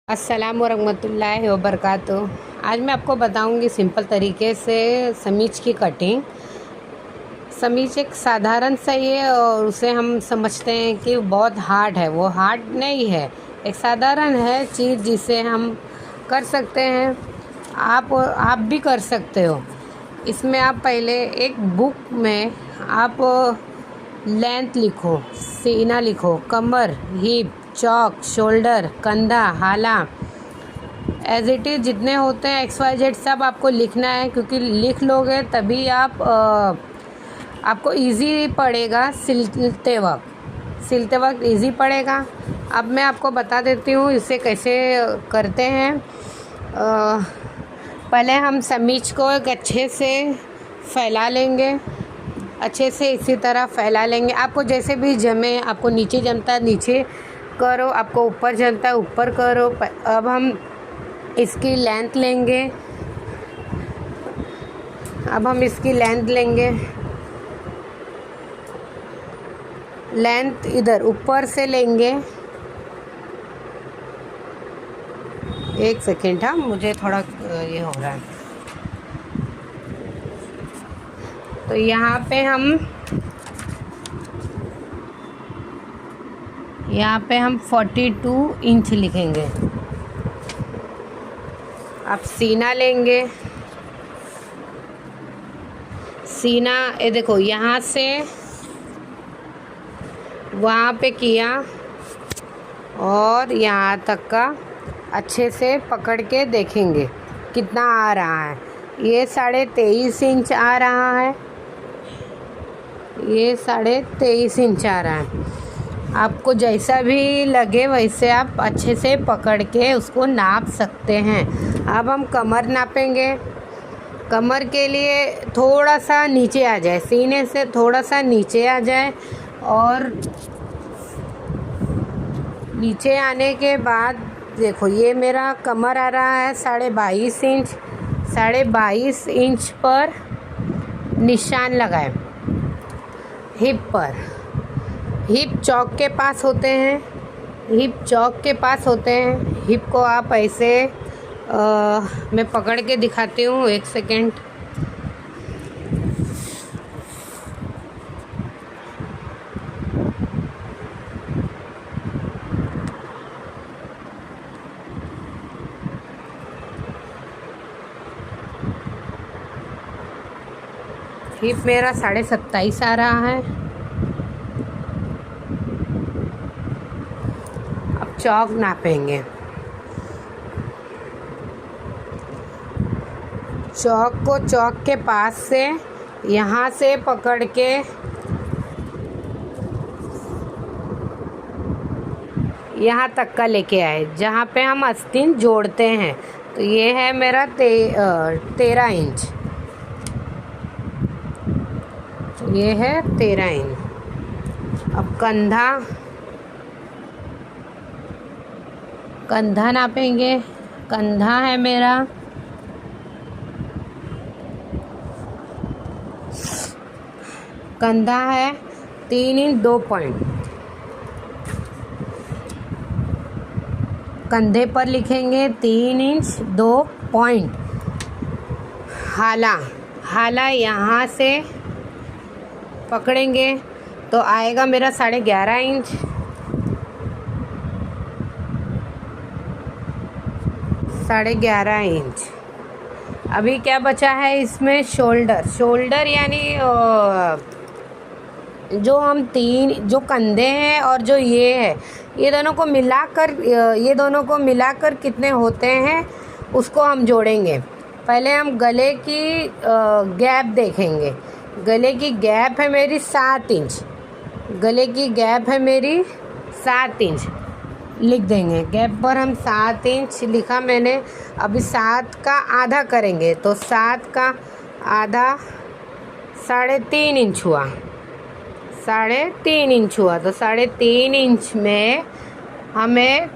अस्सलाम वरहमतुल्लाहि वबरकातुहू। आज मैं आपको बताऊंगी सिंपल तरीके से समीज की कटिंग। समीज एक साधारण सा ही है और उसे हम समझते हैं कि बहुत हार्ड है। वो हार्ड नहीं है, एक साधारण है चीज़ जिसे हम कर सकते हैं। आप भी कर सकते हो। इसमें आप पहले एक बुक में आप लेंथ लिखो, सीना लिखो, कमर, हिप, चौक, शोल्डर, कंधा, हाला, एज इट इज़ जितने होते हैं XYZ सब आपको लिखना है, क्योंकि लिख लोगे तभी आपको इजी पड़ेगा। सिलते वक्त इजी पड़ेगा। अब मैं आपको बता देती हूँ इसे कैसे करते हैं। पहले हम समीज को एक अच्छे से फैला लेंगे, अच्छे से इसी तरह फैला लेंगे। आपको जैसे भी जमे, आपको नीचे जमता है नीचे करो, आपको ऊपर जमता है ऊपर करो। अब हम इसकी लेंथ लेंगे। लेंथ इधर ऊपर से लेंगे। एक सेकेंड, हाँ मुझे थोड़ा ये हो रहा है। तो यहाँ पे हम 42 इंच लिखेंगे। अब सीना लेंगे। सीना ये देखो, यहाँ से वहाँ पे किया और यहाँ तक का अच्छे से पकड़ के देखेंगे कितना आ रहा है। ये 23.5 इंच आ रहा है। ये 23.5 इंच आ रहा है। आपको जैसा भी लगे वैसे आप अच्छे से पकड़ के उसको नाप सकते हैं। अब हम कमर नापेंगे। कमर के लिए थोड़ा सा नीचे आ जाए, सीने से थोड़ा सा नीचे आ जाए, और नीचे आने के बाद देखो ये मेरा कमर आ रहा है 22.5 इंच। 22.5 इंच पर निशान लगाए। हिप पर, हिप चौक के पास होते हैं। हिप को आप ऐसे मैं पकड़ के दिखाती हूँ, एक सेकेंड। हिप मेरा 27.5 आ रहा है। अब चौक नापेंगे। चौक को चौक के पास से यहाँ से पकड़ के यहाँ तक का लेके आए, जहाँ पे हम आस्तीन जोड़ते हैं। तो ये है मेरा 13 इंच। ये है 13 इंच। अब कंधा नापेंगे। कंधा है मेरा कंधा है 3 इंच 2 पॉइंट। कंधे पर लिखेंगे 3 इंच 2 पॉइंट। हाला यहाँ से पकड़ेंगे तो आएगा मेरा 11.5 इंच। 11.5 इंच। अभी क्या बचा है इसमें? शोल्डर यानी जो कंधे हैं और जो ये है, ये दोनों को मिलाकर कितने होते हैं उसको हम जोड़ेंगे। पहले हम गले की गैप देखेंगे। गले की गैप है मेरी 7 इंच। लिख देंगे। गैप पर हम 7 इंच लिखा मैंने। अभी 7 का आधा करेंगे तो 7 का आधा 3.5 इंच हुआ। 3.5 इंच हुआ तो 3.5 इंच में हमें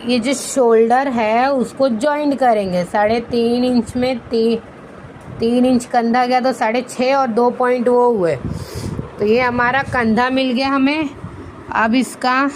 ये जो शोल्डर है उसको जॉइंट करेंगे। 3.5 इंच में 3 इंच कंधा गया तो 6.5 और 2 पॉइंट वो हुए। तो ये हमारा कंधा मिल गया हमें। अब इसका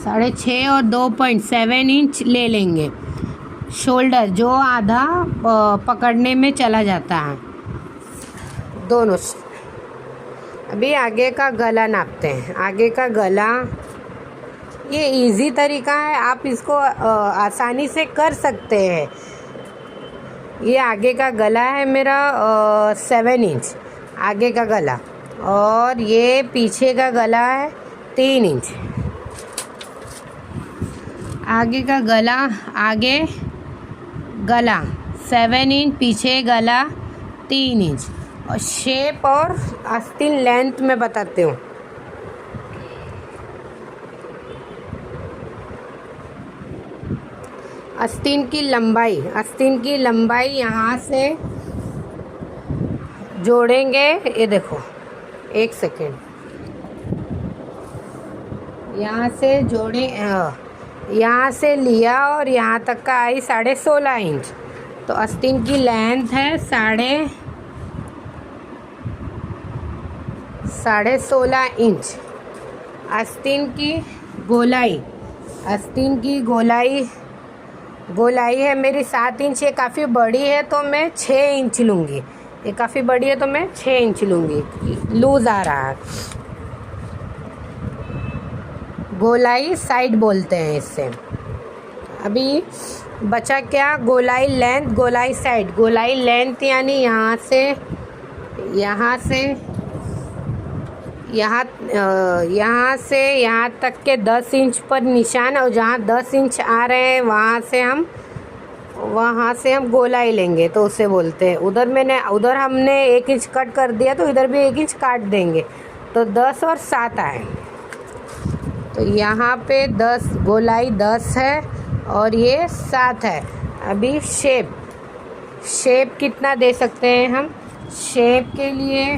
6.5 और 2.7 इंच ले लेंगे। शोल्डर जो आधा पकड़ने में चला जाता है, दोनों। अभी आगे का गला नापते हैं। आगे का गला, ये इजी तरीका है, आप इसको आसानी से कर सकते हैं। ये आगे का गला है मेरा 7 इंच आगे का गला, और ये पीछे का गला है 3 इंच। आगे का गला, आगे गला 7 इंच, पीछे गला 3 इंच। और शेप और आस्तीन लेंथ में बताती हूँ। आस्तीन की लंबाई यहाँ से जोड़ेंगे। ये देखो, एक सेकेंड, यहाँ से जोड़े, यहाँ से लिया और यहाँ तक का आई 16.5 इंच। तो आस्तीन की लेंथ है 16.5 इंच। आस्तीन की गोलाई है मेरी 7 इंच। ये काफ़ी बड़ी है तो मैं 6 इंच लूँगी। ये काफ़ी बड़ी है तो मैं 6 इंच लूँगी। लूज़ आ रहा है। गोलाई साइड बोलते हैं इससे। अभी बचा क्या? गोलाई लेंथ, गोलाई साइड। गोलाई लेंथ यानी यहाँ से यहाँ तक के 10 इंच पर निशान, और जहाँ 10 इंच आ रहे हैं वहाँ से हम गोलाई लेंगे, तो उसे बोलते हैं। उधर हमने 1 इंच कट कर दिया, तो इधर भी 1 इंच काट देंगे, तो 10 और 7 आए। तो यहाँ पे 10, गोलाई 10 है और ये 7 है। अभी शेप कितना दे सकते हैं हम? शेप के लिए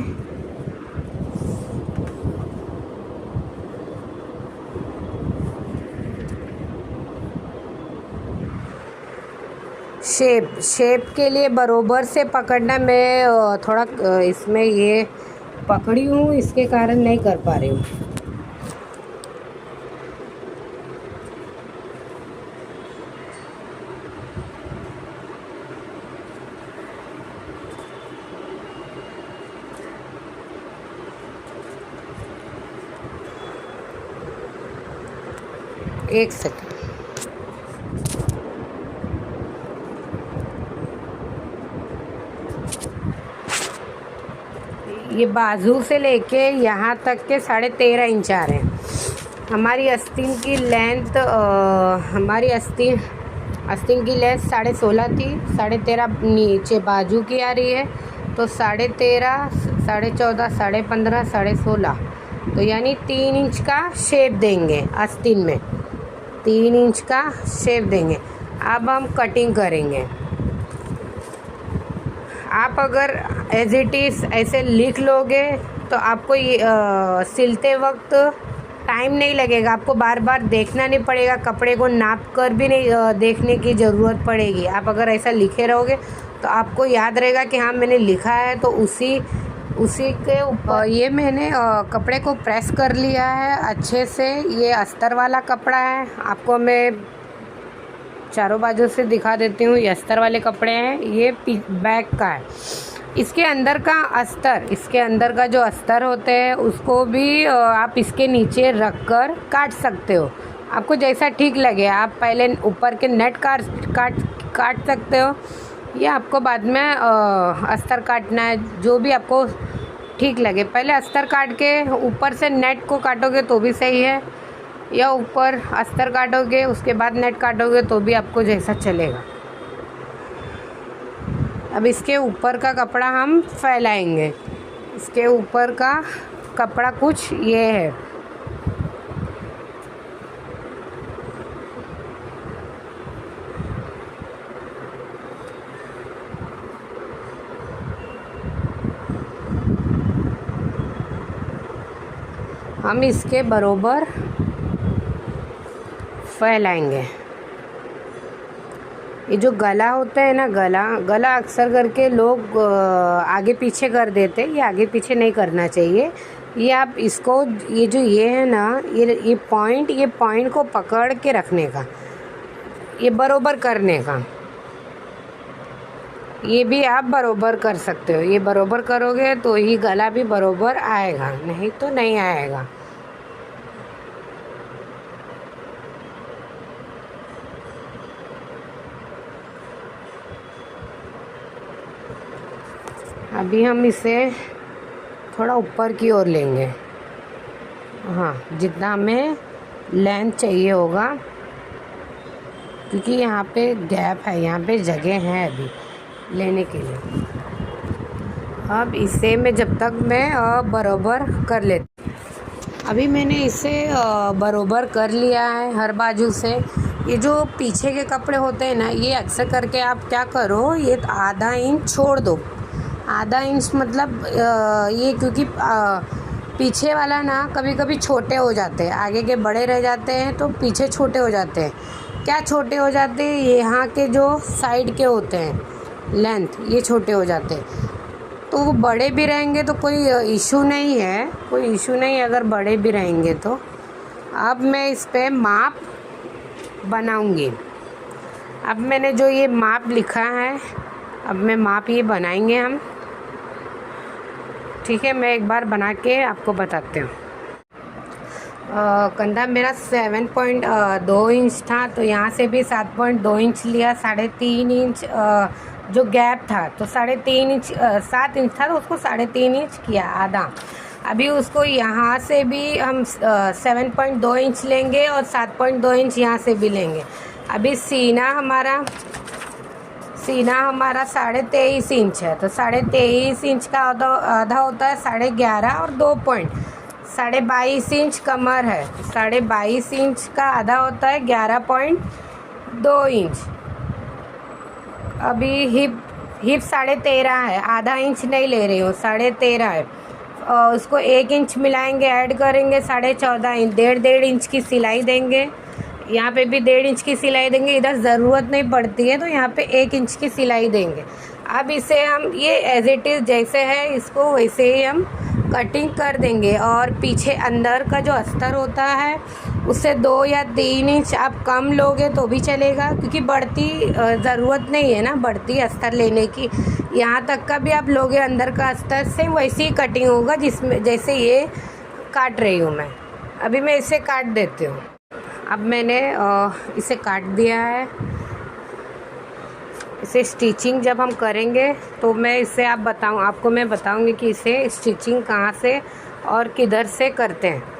शेप के लिए बरोबर से पकड़ना। मैं थोड़ा इसमें ये पकड़ी हूँ, इसके कारण नहीं कर पा रही हूँ। एक सेकंड। ये बाजू से लेके यहाँ तक के 13.5 इंच आ रहे हैं। हमारी आस्तीन की लेंथ, हमारी आस्तीन की लेंथ 16.5 थी। 13.5 नीचे बाजू की आ रही है, तो 13.5, 14.5, 15.5, 16.5। तो यानी 3 इंच का शेप देंगे आस्तीन में। 3 इंच का शेप देंगे। अब हम कटिंग करेंगे। आप अगर एज इट इज़ ऐसे लिख लोगे तो आपको ये सिलते वक्त टाइम नहीं लगेगा। आपको बार बार देखना नहीं पड़ेगा, कपड़े को नाप कर भी नहीं देखने की ज़रूरत पड़ेगी। आप अगर ऐसा लिखे रहोगे तो आपको याद रहेगा कि हाँ मैंने लिखा है, तो उसी के ऊपर ये मैंने कपड़े को प्रेस कर लिया है अच्छे से। ये अस्तर वाला कपड़ा है, आपको मैं चारों बाजू से दिखा देती हूँ। ये अस्तर वाले कपड़े हैं, ये बैक का है। इसके अंदर का जो अस्तर होते हैं उसको भी आप इसके नीचे रख कर काट सकते हो, आपको जैसा ठीक लगे। आप पहले ऊपर के नेट काट सकते हो, या आपको बाद में अस्तर काटना है, जो भी आपको ठीक लगे। पहले अस्तर काट के ऊपर से नेट को काटोगे तो भी सही है, या ऊपर अस्तर काटोगे उसके बाद नेट काटोगे तो भी आपको जैसा चलेगा। अब इसके ऊपर का कपड़ा हम फैलाएंगे। इसके ऊपर का कपड़ा कुछ ये है। हम इसके बरोबर फैलाएंगे। ये जो गला होता है ना, गला अक्सर करके लोग आगे पीछे कर देते हैं। ये आगे पीछे नहीं करना चाहिए, ये आप इसको, ये है ना, ये पॉइंट को पकड़ के रखने का, ये बरोबर करने का। ये भी आप बरोबर कर सकते हो, ये बरोबर करोगे तो ही गला भी बरोबर आएगा, नहीं तो नहीं आएगा। अभी हम इसे थोड़ा ऊपर की ओर लेंगे, हाँ, जितना हमें लेंथ चाहिए होगा, क्योंकि यहाँ पे गैप है, यहाँ पे जगह है अभी लेने के लिए। अब इसे मैं जब तक मैं बरोबर कर लेती। अभी मैंने इसे बरोबर कर लिया है हर बाजू से। ये जो पीछे के कपड़े होते हैं ना, ये अक्सर करके आप क्या करो, ये आधा इंच छोड़ दो। आधा इंच मतलब ये, क्योंकि पीछे वाला ना कभी कभी छोटे हो जाते हैं, आगे के बड़े रह जाते हैं तो पीछे छोटे हो जाते हैं। क्या छोटे हो जाते हैं, यहाँ के जो साइड के होते हैं लेंथ, ये छोटे हो जाते हैं। तो वो बड़े भी रहेंगे तो कोई इशू नहीं है, कोई इशू नहीं अगर बड़े भी रहेंगे तो। अब मैं इस पे माप बनाऊंगी। अब मैंने जो ये माप लिखा है, अब मैं माप ये बनाएंगे हम, ठीक है। मैं एक बार बना के आपको बताती हूँ। कंधा मेरा 7.2 इंच था, तो यहाँ से भी 7.2 इंच लिया। 3.5 इंच जो गैप था, तो 3.5 इंच 7 इंच था तो उसको 3.5 इंच किया, आधा। अभी उसको यहाँ से भी हम 7.2 इंच लेंगे और 7.2 इंच यहाँ से भी लेंगे। अभी सीना हमारा 23.5 इंच है, तो 23.5 इंच का आधा होता है 11.5 और 2 पॉइंट। 22.5 इंच कमर है, 22.5 इंच का आधा होता है 11.2 इंच। अभी हिप 13.5 है, आधा इंच नहीं ले रही हूँ, 13.5 है। उसको 1 इंच मिलाएंगे, ऐड करेंगे 14.5 इंच। 1.5 इंच की सिलाई देंगे, यहाँ पे भी 1.5 इंच की सिलाई देंगे। इधर ज़रूरत नहीं पड़ती है तो यहाँ पे 1 इंच की सिलाई देंगे। अब इसे हम ये एज इट इज़ जैसे है, इसको वैसे ही हम कटिंग कर देंगे। और पीछे अंदर का जो अस्तर होता है उससे 2 या 3 इंच आप कम लोगे तो भी चलेगा, क्योंकि बढ़ती ज़रूरत नहीं है ना बढ़ती अस्तर लेने की। यहाँ तक का भी आप लोगे अंदर का अस्तर, से वैसी ही कटिंग होगा जिसमें जैसे ये काट रही हूँ मैं। अभी मैं इसे काट देती हूँ। अब मैंने इसे काट दिया है। इसे स्टिचिंग जब हम करेंगे तो मैं आपको मैं बताऊंगी कि इसे स्टिचिंग कहाँ से और किधर से करते हैं।